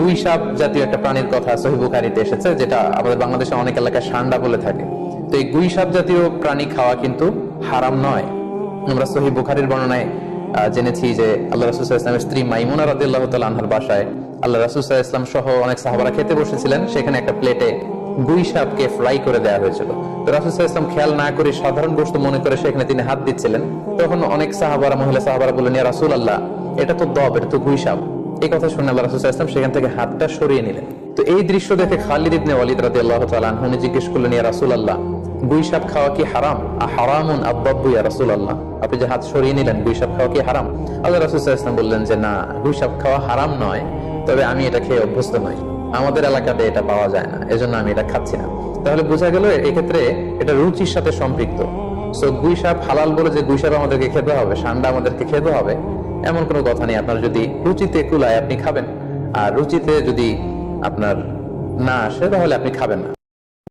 গুই সাপ জাতীয় একটা প্রাণীর কথা সহিহ বুখারীতে এসেছে, যেটা আমাদের বাংলাদেশে অনেক এলাকায় সান্ডা বলে থাকে। তো এই গুই সাপ জাতীয় প্রাণী খাওয়া কিন্তু হারাম নয়। আমরা সহিহ বুখারীর বর্ণনায় জেনেছি যে আল্লাহ রাসূল সাল্লাল্লাহু আলাইহি ওয়াসাল্লামের স্ত্রী মাইমুনা রাদিয়াল্লাহু তাআলা আনহার বাসায় আল্লাহ রাসূল সাল্লাল্লাহু আলাইহি ওয়াসাল্লাম সহ অনেক সাহাবারা খেতে বসেছিলেন। সেখানে একটা প্লেটে গুই সাপকে ফ্রাই করে দেওয়া হয়েছিল। তো রাসূল সাল্লাল্লাহু আলাইহি ওয়াসাল্লাম খেয়াল না করে সাধারণ গোশত মনে করে সেখানে তিনি হাত দিচ্ছিলেন। তখন অনেক সাহাবারা, মহিলা সাহাবারা বললেন, ইয়া রাসূলুল্লাহ, এটা তো দব, এটা তো গুই সাপ। এই কথা শুনে আল্লাহ রাসূল সাল্লাল্লাহু আলাইহি ওয়াসাল্লাম সেখান থেকে হাতটা সরিয়ে নিলেন। তো এই দৃশ্য দেখে খালিদ ইবনে ওয়ালিদ রাদিয়াল্লাহু তাআলা আনহু জিজ্ঞেস করলেন, ইয়া রাসূলুল্লাহ, গুই সাপ খাওয়া কি হারাম? হারামুন আদ-দাব্বু ইয়া রাসূলুল্লাহ, আপনি যে হাত সরিয়ে নিলেন, গুই সাপ খাওয়া কি হারাম? আল্লাহ রাসূল সাল্লাল্লাহু আলাইহি ওয়াসাল্লাম বললেন যে না, গুই সাপ খাওয়া হারাম নয়, তবে আমি এটা খেয়ে অভ্যস্ত নই, আমাদের এলাকাতে এটা পাওয়া যায় না, এজন্য আমি এটা খাচ্ছি না। তাহলে বোঝা গেল এক্ষেত্রে এটা রুচির সাথে সম্পৃক্ত। সো গুই সাপ হালাল বলে যে গুই সাপ আমাদেরকে খেতে হবে, সান্ডা আমাদেরকে খেতে হবে, এমন কোনো কথা নেই। আপনার যদি রুচিতে কুলায় আপনি খাবেন, আর রুচিতে যদি আপনার না আসে তাহলে আপনি খাবেন না।